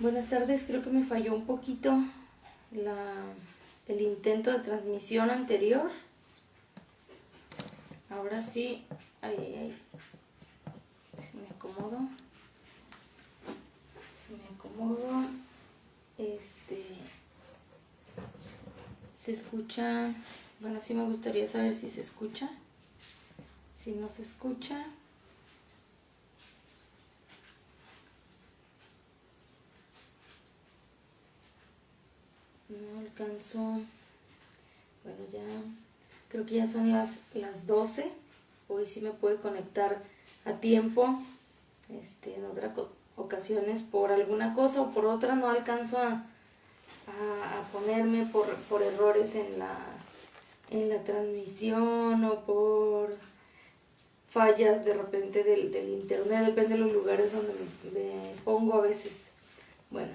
Buenas tardes, creo que me falló un poquito el intento de transmisión anterior. Ahora sí, me acomodo. Se escucha, bueno, sí me gustaría saber si se escucha. Si no se escucha, no alcanzo. Bueno, ya creo que ya son las 12. Hoy sí me puede conectar a tiempo. En otras ocasiones por alguna cosa o por otra no alcanzo a ponerme por errores en la transmisión o por fallas de repente del internet, depende de los lugares donde me pongo a veces. Bueno,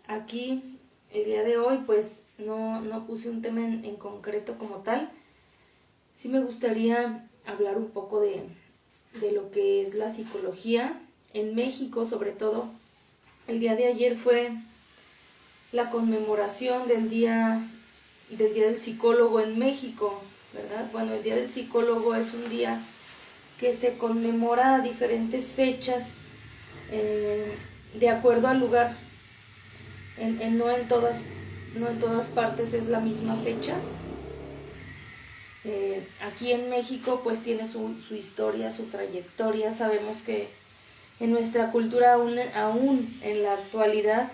aquí el día de hoy pues no puse un tema en concreto como tal. Sí me gustaría hablar un poco de lo que es la psicología en México, sobre todo. El día de ayer fue la conmemoración del día del psicólogo en México, ¿verdad? Bueno, el día del psicólogo es un día que se conmemora a diferentes fechas de acuerdo al lugar. No en todas partes es la misma fecha. Aquí en México pues tiene su historia, su trayectoria. Sabemos que en nuestra cultura aún en la actualidad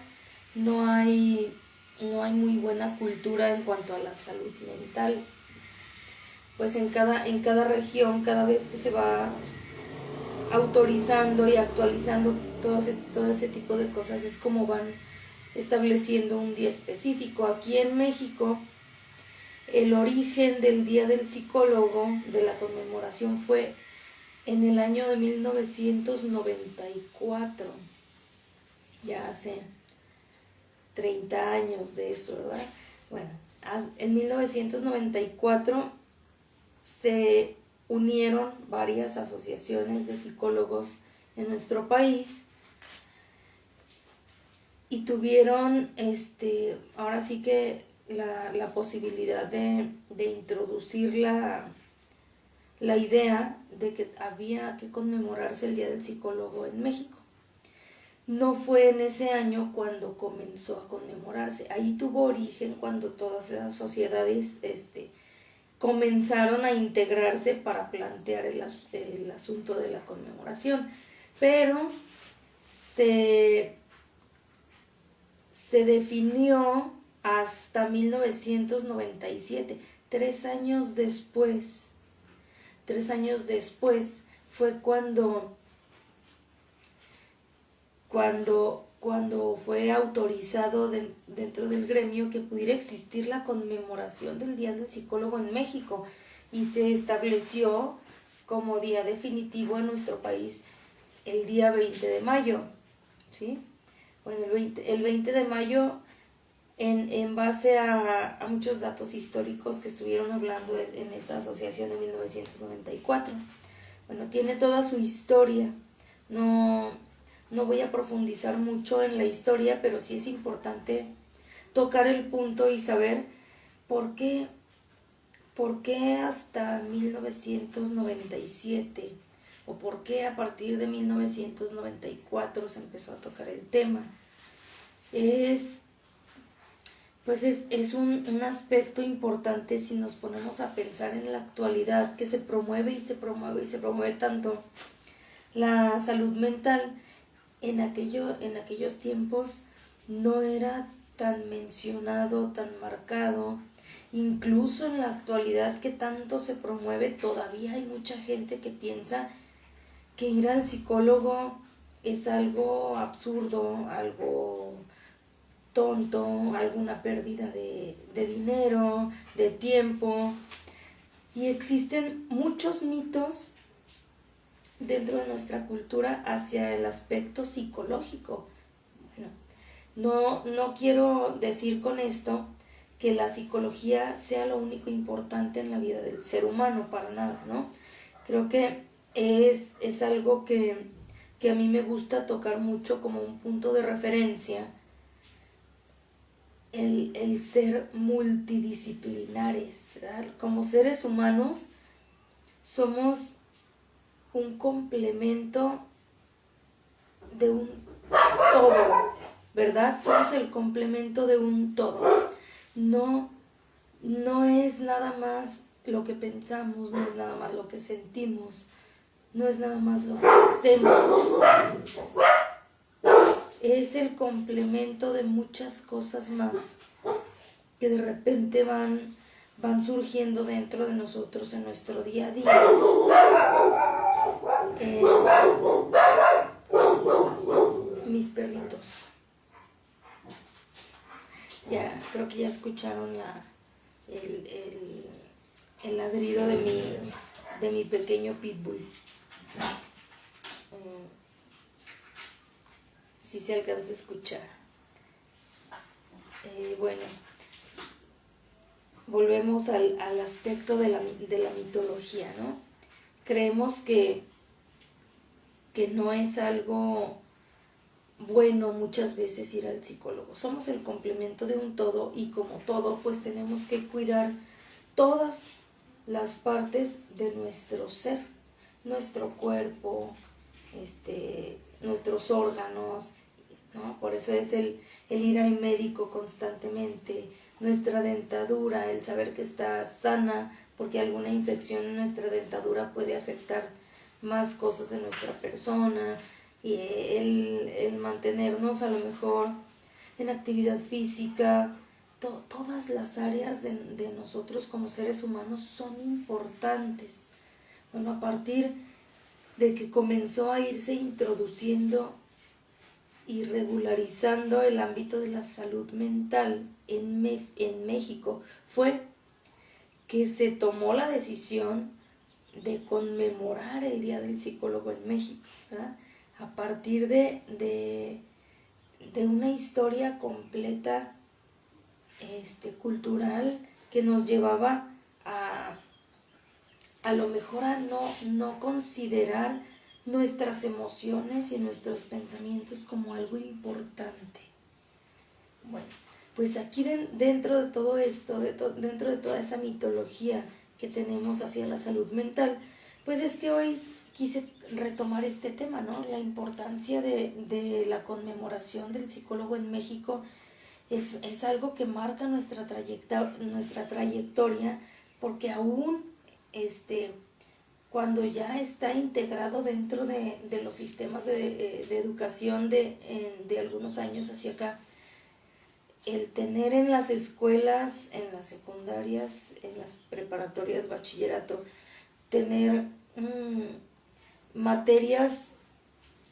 no hay muy buena cultura en cuanto a la salud mental. Pues en cada región, cada vez que se va autorizando y actualizando todo ese tipo de cosas, es como van estableciendo un día específico. Aquí en México, el origen del Día del Psicólogo, de la conmemoración, fue en el año de 1994, ya hace 30 años de eso, ¿verdad? Bueno, en 1994 se unieron varias asociaciones de psicólogos en nuestro país y tuvieron ahora sí que la posibilidad de introducir la idea de que había que conmemorarse el Día del Psicólogo en México. No fue en ese año cuando comenzó a conmemorarse. Ahí tuvo origen cuando todas esas sociedades comenzaron a integrarse para plantear el asunto de la conmemoración. Pero se definió hasta 1997, 3 años después. 3 años después fue cuando fue autorizado dentro del gremio que pudiera existir la conmemoración del Día del Psicólogo en México, y se estableció como día definitivo en nuestro país el día 20 de mayo, ¿sí? Bueno, el 20 de mayo, en base a muchos datos históricos que estuvieron hablando en esa asociación de 1994. Bueno, tiene toda su historia. No voy a profundizar mucho en la historia, pero sí es importante tocar el punto y saber por qué hasta 1997 o por qué a partir de 1994 se empezó a tocar el tema. Es un aspecto importante si nos ponemos a pensar en la actualidad, que se promueve tanto la salud mental. En aquellos tiempos no era tan mencionado, tan marcado. Incluso en la actualidad, que tanto se promueve, todavía hay mucha gente que piensa que ir al psicólogo es algo absurdo, algo tonto, alguna pérdida de dinero, de tiempo. Y existen muchos mitos dentro de nuestra cultura hacia el aspecto psicológico. Bueno, no quiero decir con esto que la psicología sea lo único importante en la vida del ser humano, para nada, ¿no? Creo que es algo que a mí me gusta tocar mucho como un punto de referencia el ser multidisciplinares, ¿verdad? Como seres humanos somos un complemento de un todo, ¿verdad? Somos el complemento de un todo. No es nada más lo que pensamos, no es nada más lo que sentimos, no es nada más lo que hacemos. Es el complemento de muchas cosas más que de repente van surgiendo dentro de nosotros en nuestro día a día. Mis perritos. Ya, creo que ya escucharon el ladrido de mi pequeño pitbull. Si se alcanza a escuchar. Bueno, volvemos al aspecto de la mitología, ¿no? Creemos que no es algo bueno muchas veces ir al psicólogo. Somos el complemento de un todo y como todo, pues tenemos que cuidar todas las partes de nuestro ser, nuestro cuerpo, nuestros órganos, ¿no? Por eso es el ir al médico constantemente, nuestra dentadura, el saber que está sana, porque alguna infección en nuestra dentadura puede afectar más cosas en nuestra persona, y el mantenernos a lo mejor en actividad física. Todas las áreas de nosotros como seres humanos son importantes. Bueno, a partir de que comenzó a irse introduciendo y regularizando el ámbito de la salud mental en México, fue que se tomó la decisión de conmemorar el Día del Psicólogo en México, ¿verdad? A partir de una historia completa cultural que nos llevaba a lo mejor a no considerar nuestras emociones y nuestros pensamientos como algo importante. Bueno, pues aquí dentro de todo esto, dentro de toda esa mitología que tenemos hacia la salud mental, pues es que hoy quise retomar este tema, ¿no? La importancia de la conmemoración del psicólogo en México es algo que marca nuestra trayectoria, porque aún cuando ya está integrado dentro de los sistemas de educación de algunos años hacia acá, el tener en las escuelas, en las secundarias, en las preparatorias, bachillerato, tener materias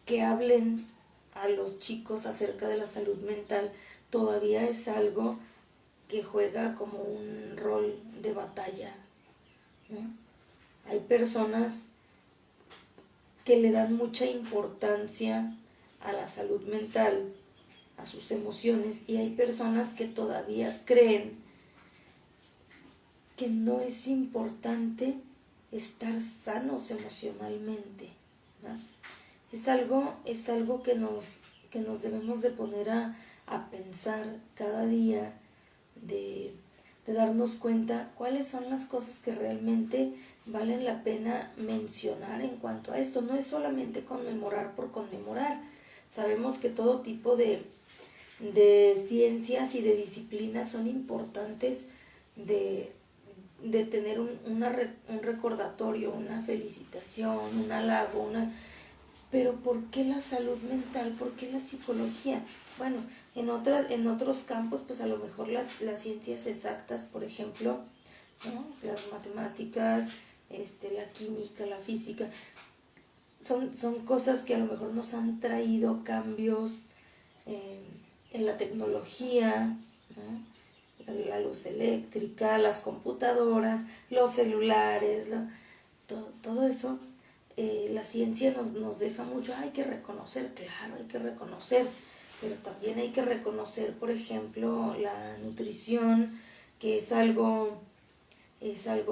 que hablen a los chicos acerca de la salud mental, todavía es algo que juega como un rol de batalla, ¿no? Hay personas que le dan mucha importancia a la salud mental, a sus emociones, y hay personas que todavía creen que no es importante estar sanos emocionalmente, ¿no? Es algo que nos debemos de poner a pensar cada día, de darnos cuenta cuáles son las cosas que realmente valen la pena mencionar en cuanto a esto. No es solamente conmemorar por conmemorar. Sabemos que todo tipo de ciencias y de disciplinas son importantes de tener un recordatorio, una felicitación, un halago, pero ¿por qué la salud mental? ¿Por qué la psicología? Bueno, en otros campos, pues a lo mejor las ciencias exactas, por ejemplo, ¿no? Las matemáticas, la química, la física, son cosas que a lo mejor nos han traído cambios en la tecnología, ¿no? La luz eléctrica, las computadoras, los celulares, todo eso. La ciencia nos deja mucho, hay que reconocer, claro, hay que reconocer, pero también hay que reconocer, por ejemplo, la nutrición, que es algo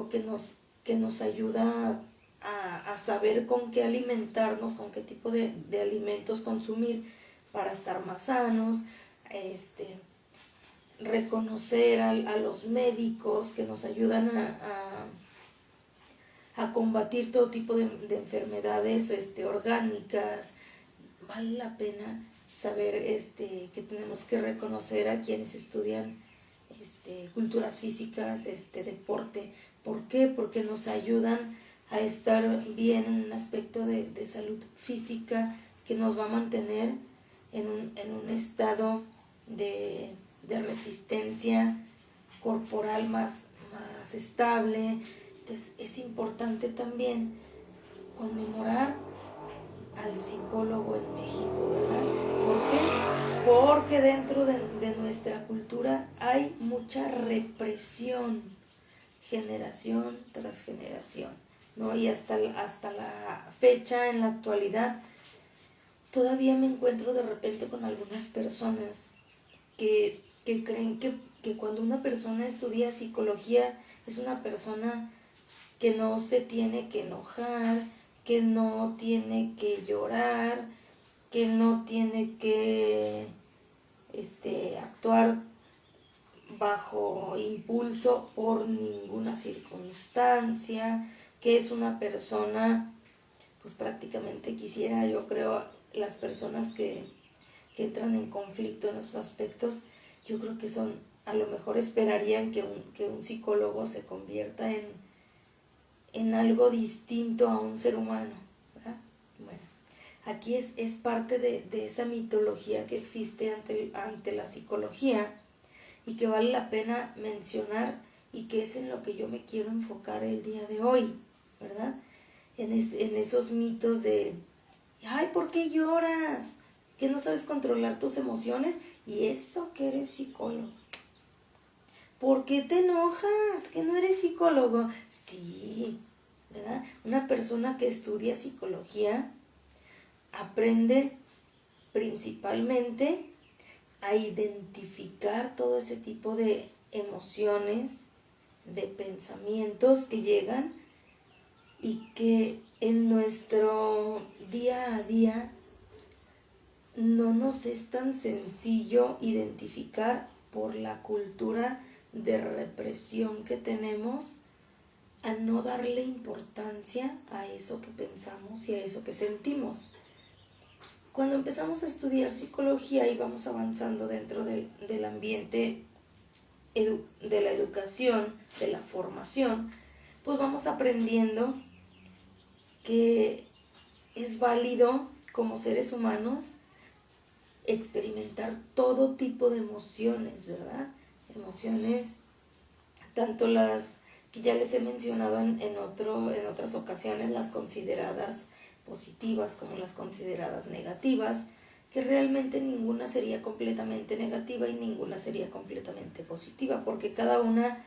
que nos ayuda a saber con qué alimentarnos, con qué tipo de alimentos consumir para estar más sanos. reconocer a los médicos que nos ayudan a combatir todo tipo de enfermedades orgánicas. Vale la pena saber que tenemos que reconocer a quienes estudian culturas físicas, deporte. ¿Por qué? Porque nos ayudan a estar bien en un aspecto de salud física que nos va a mantener en un estado de resistencia corporal más estable. Entonces es importante también conmemorar al psicólogo en México, ¿verdad? ¿Por qué? Porque dentro de nuestra cultura hay mucha represión, generación tras generación, ¿no? Y hasta la fecha, en la actualidad, todavía me encuentro de repente con algunas personas que creen que cuando una persona estudia psicología es una persona que no se tiene que enojar, que no tiene que llorar, que no tiene que actuar bajo impulso por ninguna circunstancia, que es una persona, pues prácticamente quisiera, yo creo, las personas que entran en conflicto en esos aspectos, yo creo que a lo mejor esperarían que un psicólogo se convierta en algo distinto a un ser humano, ¿verdad? Bueno, aquí es parte de esa mitología que existe ante la psicología y que vale la pena mencionar y que es en lo que yo me quiero enfocar el día de hoy, ¿verdad? En esos mitos de, ay, ¿por qué lloras? ¿Que no sabes controlar tus emociones? Y eso que eres psicólogo. ¿Por qué te enojas? ¿Que no eres psicólogo? Sí, ¿verdad? Una persona que estudia psicología aprende principalmente a identificar todo ese tipo de emociones, de pensamientos que llegan y que en nuestro día a día no nos es tan sencillo identificar por la cultura de represión que tenemos, a no darle importancia a eso que pensamos y a eso que sentimos. Cuando empezamos a estudiar psicología y vamos avanzando dentro del ambiente de la educación, de la formación, pues vamos aprendiendo que es válido como seres humanos experimentar todo tipo de emociones, ¿verdad? Emociones, tanto las que ya les he mencionado en otras ocasiones, las consideradas positivas como las consideradas negativas, que realmente ninguna sería completamente negativa y ninguna sería completamente positiva, porque cada una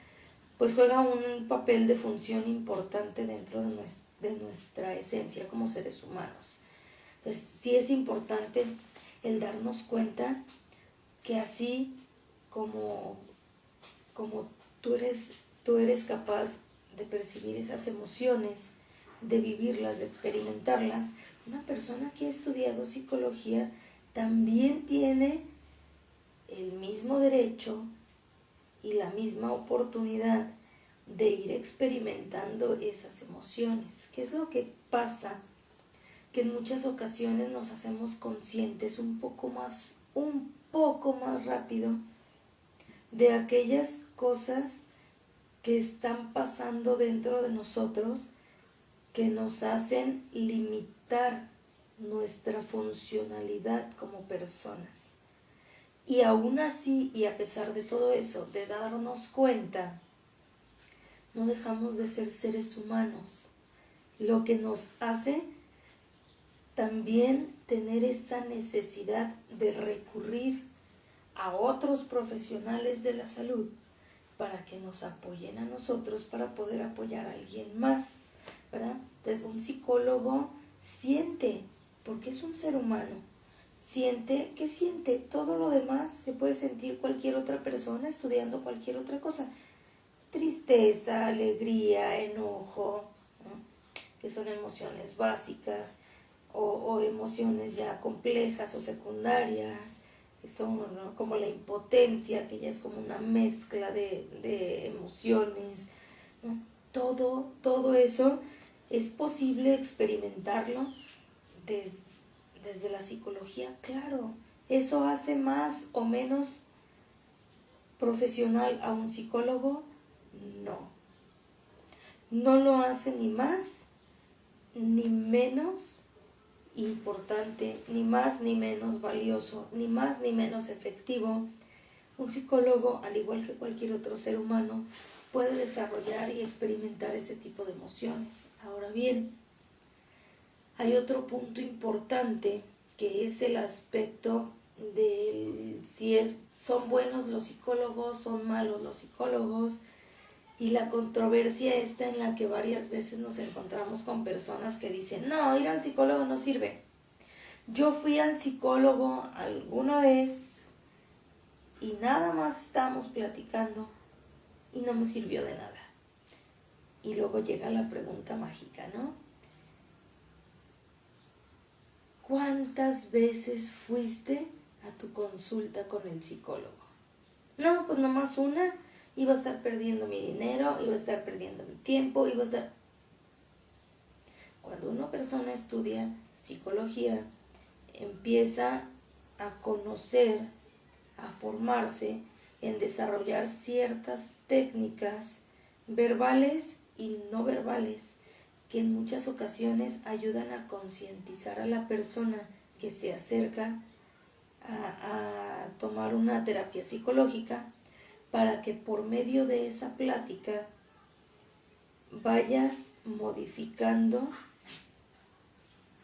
pues juega un papel de función importante dentro de nuestra esencia como seres humanos. Entonces sí es importante el darnos cuenta que así como tú eres capaz de percibir esas emociones, de vivirlas, de experimentarlas, una persona que ha estudiado psicología también tiene el mismo derecho y la misma oportunidad de ir experimentando esas emociones. ¿Qué es lo que pasa? Que en muchas ocasiones nos hacemos conscientes un poco más rápido de aquellas cosas que están pasando dentro de nosotros que nos hacen limitar nuestra funcionalidad como personas. Y aún así, y a pesar de todo eso, de darnos cuenta, no dejamos de ser seres humanos, lo que nos hace también tener esa necesidad de recurrir a otros profesionales de la salud para que nos apoyen a nosotros para poder apoyar a alguien más, ¿verdad? Entonces un psicólogo siente, porque es un ser humano, siente todo lo demás que puede sentir cualquier otra persona estudiando cualquier otra cosa, tristeza, alegría, enojo, ¿no? Que son emociones básicas, o emociones ya complejas o secundarias, que son, ¿no?, como la impotencia, que ya es como una mezcla de emociones, ¿no? Todo eso es posible experimentarlo desde la psicología, claro. ¿Eso hace más o menos profesional a un psicólogo? No. No lo hace ni más ni menos importante, ni más ni menos valioso, ni más ni menos efectivo. Un psicólogo, al igual que cualquier otro ser humano, puede desarrollar y experimentar ese tipo de emociones. Ahora bien, hay otro punto importante, que es el aspecto de si son buenos los psicólogos, son malos los psicólogos, y la controversia está en la que varias veces nos encontramos con personas que dicen, no, ir al psicólogo no sirve. Yo fui al psicólogo alguna vez y nada más estábamos platicando y no me sirvió de nada. Y luego llega la pregunta mágica, ¿no? ¿Cuántas veces fuiste a tu consulta con el psicólogo? No, pues nomás una. Iba a estar perdiendo mi dinero, iba a estar perdiendo mi tiempo, iba a estar... Cuando una persona estudia psicología, empieza a conocer, a formarse, en desarrollar ciertas técnicas verbales y no verbales, que en muchas ocasiones ayudan a concientizar a la persona que se acerca a tomar una terapia psicológica, para que por medio de esa plática vaya modificando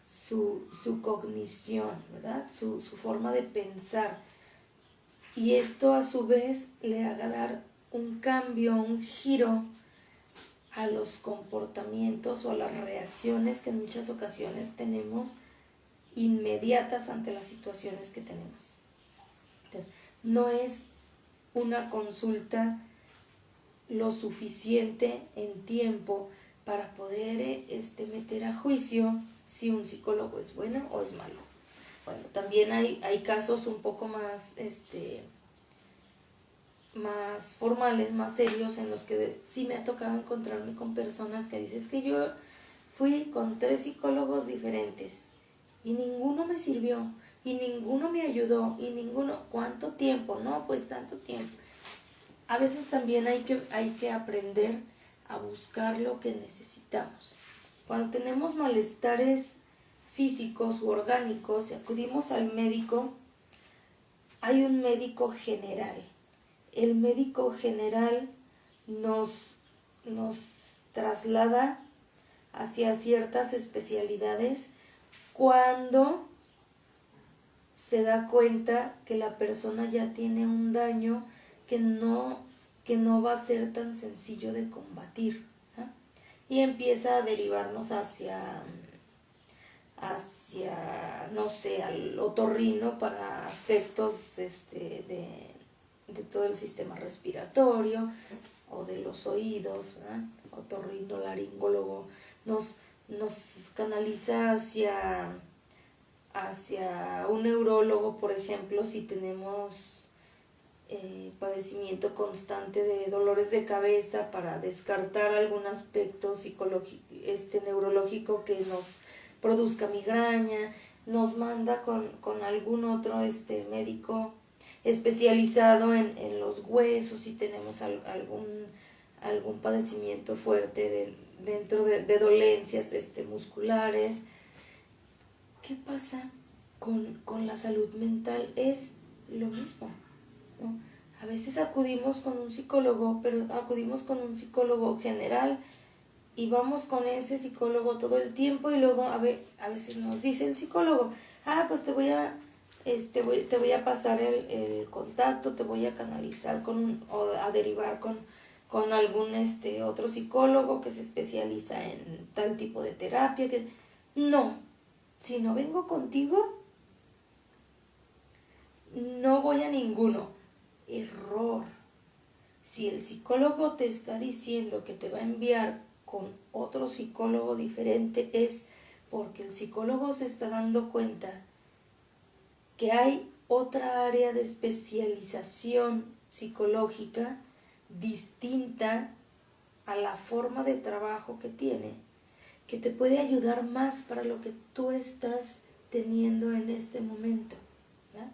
su cognición, ¿verdad? Su forma de pensar. Y esto a su vez le haga dar un cambio, un giro a los comportamientos o a las reacciones que en muchas ocasiones tenemos inmediatas ante las situaciones que tenemos. Entonces, no es una consulta lo suficiente en tiempo para poder meter a juicio si un psicólogo es bueno o es malo. Bueno, también hay casos un poco más más formales, más serios, en los que sí me ha tocado encontrarme con personas que dicen, es que yo fui con 3 psicólogos diferentes y ninguno me sirvió, y ninguno me ayudó, y ninguno... ¿Cuánto tiempo? No, pues tanto tiempo. A veces también hay que aprender a buscar lo que necesitamos. Cuando tenemos malestares físicos u orgánicos y acudimos al médico, hay un médico general. El médico general nos traslada hacia ciertas especialidades cuando se da cuenta que la persona ya tiene un daño que no va a ser tan sencillo de combatir, ¿no? Y empieza a derivarnos hacia, no sé, al otorrino para aspectos de todo el sistema respiratorio o de los oídos, ¿verdad? Otorrinolaringólogo nos canaliza hacia un neurólogo, por ejemplo, si tenemos padecimiento constante de dolores de cabeza, para descartar algún aspecto psicológico, neurológico que nos produzca migraña. Nos manda con algún otro médico especializado en los huesos, si tenemos algún padecimiento fuerte dentro de dolencias musculares. ¿Qué pasa con la salud mental? Es lo mismo, ¿no? A veces acudimos con un psicólogo, pero acudimos con un psicólogo general y vamos con ese psicólogo todo el tiempo, y luego a veces nos dice el psicólogo, pues te voy a pasar el contacto, te voy a canalizar o a derivar con algún otro psicólogo que se especializa en tal tipo de terapia. No, si no vengo contigo, no voy a ninguno. Error. Si el psicólogo te está diciendo que te va a enviar con otro psicólogo diferente, es porque el psicólogo se está dando cuenta que hay otra área de especialización psicológica distinta a la forma de trabajo que tiene, que te puede ayudar más para lo que tú estás teniendo en este momento, ¿verdad?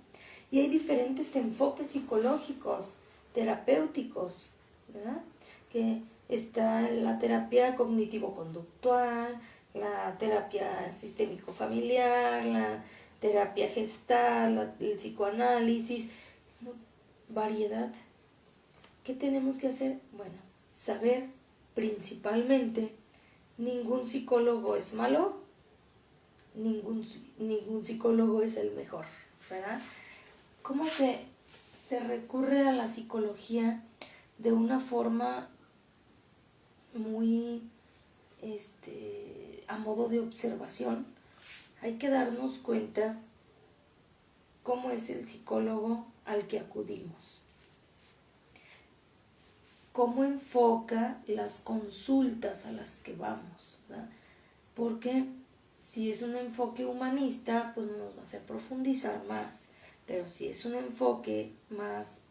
Y hay diferentes enfoques psicológicos, terapéuticos, ¿verdad? Que está la terapia cognitivo-conductual, la terapia sistémico-familiar, la terapia gestal, el psicoanálisis, variedad. ¿Qué tenemos que hacer? Bueno, saber principalmente, ningún psicólogo es malo, ningún psicólogo es el mejor, ¿verdad? ¿Cómo se recurre a la psicología de una forma muy a modo de observación? Hay que darnos cuenta cómo es el psicólogo al que acudimos, cómo enfoca las consultas a las que vamos, ¿verdad? Porque si es un enfoque humanista, pues nos va a hacer profundizar más, pero si es un enfoque más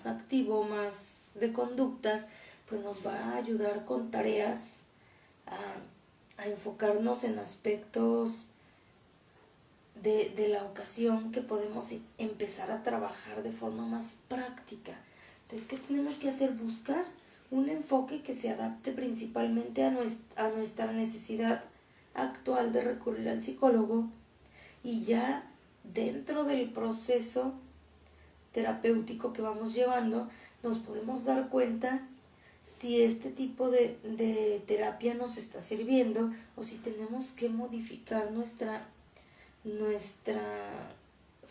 activo, más de conductas, pues nos va a ayudar con tareas a enfocarnos en aspectos de la ocasión que podemos empezar a trabajar de forma más práctica. Entonces, ¿qué tenemos que hacer? Buscar un enfoque que se adapte principalmente a nuestra necesidad actual de recurrir al psicólogo, y ya dentro del proceso terapéutico que vamos llevando nos podemos dar cuenta si este tipo de terapia nos está sirviendo o si tenemos que modificar nuestra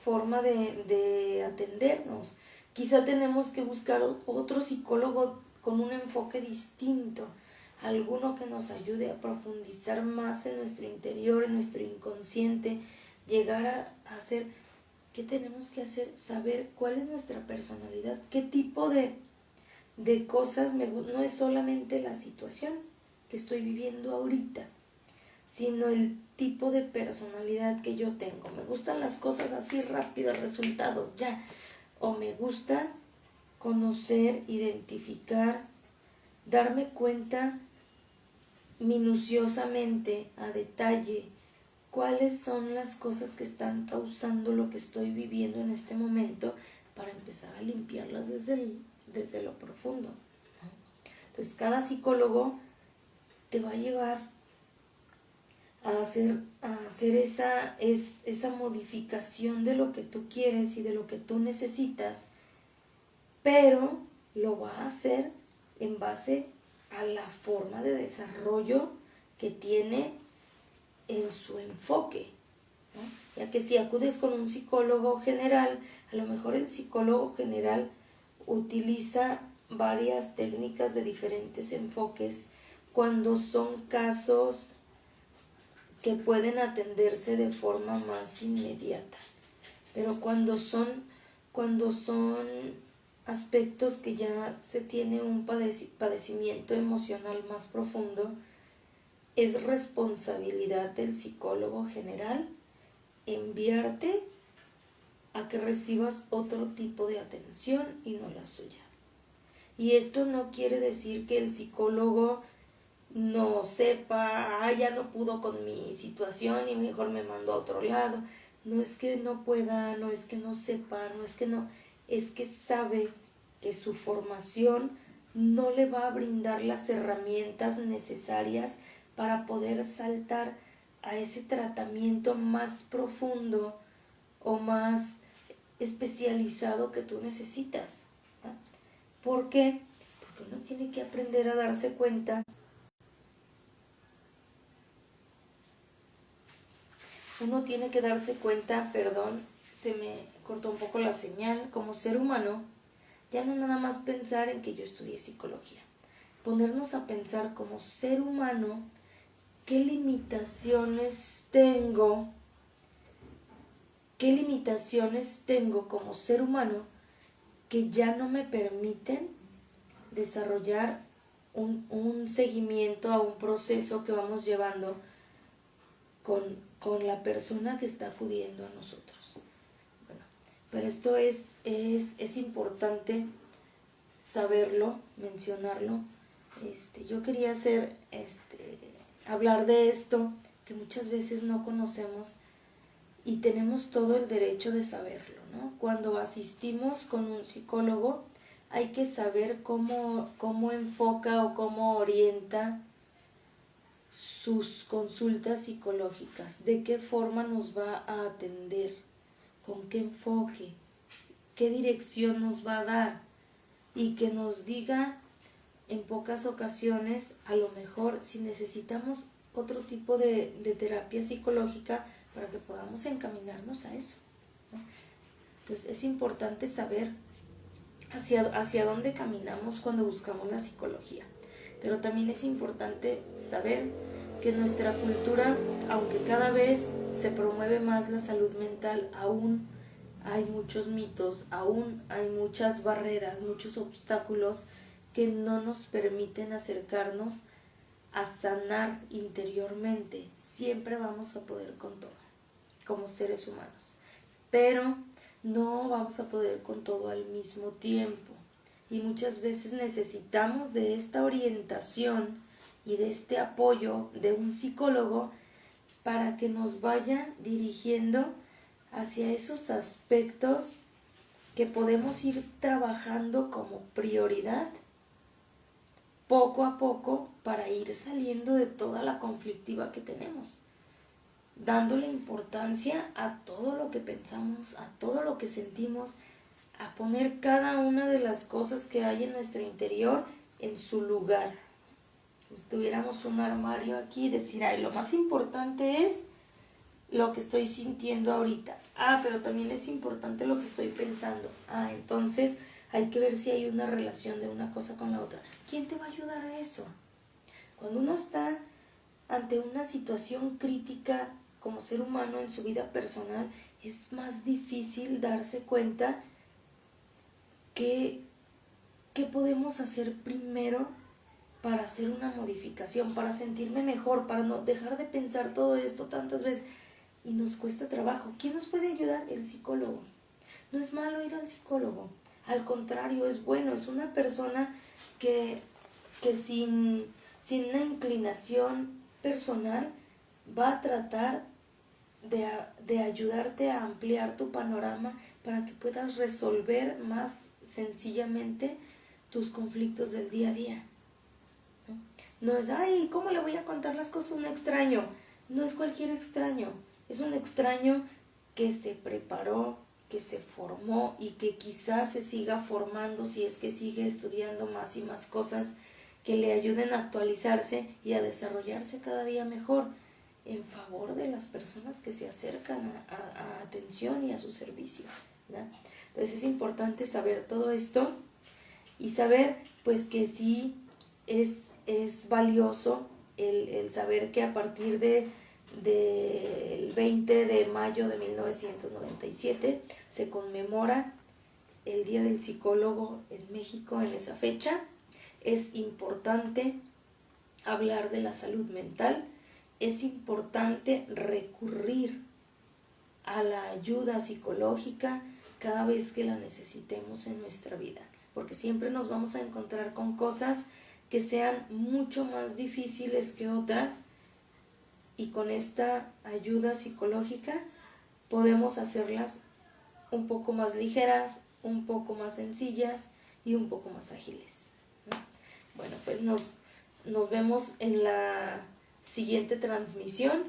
forma de atendernos. Quizá tenemos que buscar otro psicólogo con un enfoque distinto, alguno que nos ayude a profundizar más en nuestro interior, en nuestro inconsciente, llegar a hacer, ¿qué tenemos que hacer? Saber cuál es nuestra personalidad, qué tipo de cosas no es solamente la situación que estoy viviendo ahorita, sino el tipo de personalidad que yo tengo. Me gustan las cosas así rápidas, resultados, ya. O me gusta conocer, identificar, darme cuenta minuciosamente, a detalle, cuáles son las cosas que están causando lo que estoy viviendo en este momento, para empezar a limpiarlas desde lo profundo, ¿no? Entonces, cada psicólogo te va a llevar a hacer esa modificación de lo que tú quieres y de lo que tú necesitas, pero lo va a hacer en base a la forma de desarrollo que tiene en su enfoque, ¿no? Ya que si acudes con un psicólogo general, a lo mejor el psicólogo general utiliza varias técnicas de diferentes enfoques cuando son casos que pueden atenderse de forma más inmediata, pero cuando son aspectos que ya se tiene un padecimiento emocional más profundo, es responsabilidad del psicólogo general enviarte a que recibas otro tipo de atención y no la suya. Y esto no quiere decir que el psicólogo no sepa, ya no pudo con mi situación y mejor me mandó a otro lado. No es que no pueda, no es que no sepa, no es que no, es que sabe que su formación no le va a brindar las herramientas necesarias para poder saltar a ese tratamiento más profundo o más especializado que tú necesitas, ¿no? ¿Por qué? Porque uno tiene que aprender a darse cuenta. Uno tiene que darse cuenta, perdón, se me cortó un poco la señal, como ser humano, ya no nada más pensar en que yo estudié psicología, ponernos a pensar como ser humano, qué limitaciones tengo como ser humano que ya no me permiten desarrollar un seguimiento a un proceso que vamos llevando con la persona que está acudiendo a nosotros. Bueno, pero esto es importante saberlo, mencionarlo. Yo quería hablar de esto que muchas veces no conocemos y tenemos todo el derecho de saberlo, ¿no? Cuando asistimos con un psicólogo hay que saber cómo enfoca o cómo orienta sus consultas psicológicas, de qué forma nos va a atender, con qué enfoque, qué dirección nos va a dar y que nos diga en pocas ocasiones, a lo mejor si necesitamos otro tipo de terapia psicológica para que podamos encaminarnos a eso, ¿no? Entonces es importante saber hacia dónde caminamos cuando buscamos la psicología, pero también es importante saber que en nuestra cultura, aunque cada vez se promueve más la salud mental, aún hay muchos mitos, aún hay muchas barreras, muchos obstáculos que no nos permiten acercarnos a sanar interiormente. Siempre vamos a poder con todo, como seres humanos, pero no vamos a poder con todo al mismo tiempo. Y muchas veces necesitamos de esta orientación y de este apoyo de un psicólogo para que nos vaya dirigiendo hacia esos aspectos que podemos ir trabajando como prioridad poco a poco para ir saliendo de toda la conflictiva que tenemos, dándole importancia a todo lo que pensamos, a todo lo que sentimos, a poner cada una de las cosas que hay en nuestro interior en su lugar. Si tuviéramos un armario aquí y decir, lo más importante es lo que estoy sintiendo ahorita. Pero también es importante lo que estoy pensando. Entonces hay que ver si hay una relación de una cosa con la otra. ¿Quién te va a ayudar a eso? Cuando uno está ante una situación crítica como ser humano en su vida personal, es más difícil darse cuenta qué podemos hacer primero para hacer una modificación, para sentirme mejor, para no dejar de pensar todo esto tantas veces. Y nos cuesta trabajo. ¿Quién nos puede ayudar? El psicólogo. No es malo ir al psicólogo. Al contrario, es bueno. Es una persona que sin una inclinación personal va a tratar de ayudarte a ampliar tu panorama para que puedas resolver más sencillamente tus conflictos del día a día. No es, ¿cómo le voy a contar las cosas a un extraño? No es cualquier extraño. Es un extraño que se preparó, que se formó y que quizás se siga formando si es que sigue estudiando más y más cosas que le ayuden a actualizarse y a desarrollarse cada día mejor en favor de las personas que se acercan a atención y a su servicio, ¿verdad? Entonces es importante saber todo esto y saber pues que sí es valioso el saber que a partir del 20 de mayo de 1997 se conmemora el Día del Psicólogo en México en esa fecha. Es importante hablar de la salud mental, es importante recurrir a la ayuda psicológica cada vez que la necesitemos en nuestra vida, porque siempre nos vamos a encontrar con cosas que sean mucho más difíciles que otras, y con esta ayuda psicológica podemos hacerlas un poco más ligeras, un poco más sencillas y un poco más ágiles, ¿no? Bueno, pues nos vemos en la siguiente transmisión.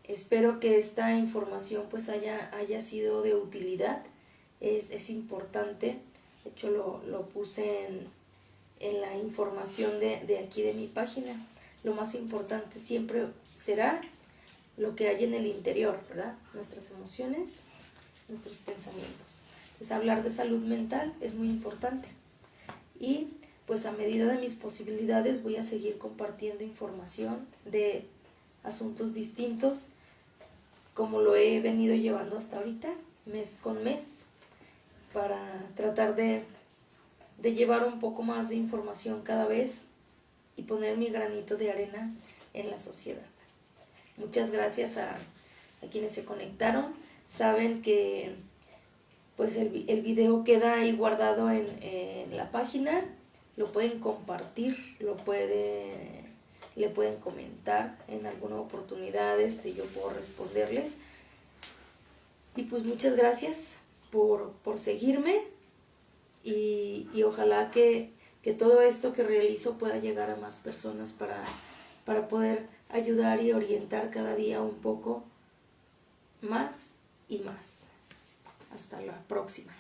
Espero que esta información pues haya sido de utilidad. Es importante, de hecho lo puse en la información de aquí de mi página. Lo más importante siempre será lo que hay en el interior, ¿verdad? Nuestras emociones, nuestros pensamientos. Entonces, hablar de salud mental es muy importante. Y pues a medida de mis posibilidades voy a seguir compartiendo información de asuntos distintos, como lo he venido llevando hasta ahorita, mes con mes, para tratar de llevar un poco más de información cada vez y poner mi granito de arena en la sociedad. Muchas gracias a quienes se conectaron. Saben que pues el video queda ahí guardado en la página, lo pueden compartir, le pueden comentar en alguna oportunidad, yo puedo responderles. Y pues muchas gracias por seguirme y ojalá que todo esto que realizo pueda llegar a más personas para poder ayudar y orientar cada día un poco más y más. Hasta la próxima.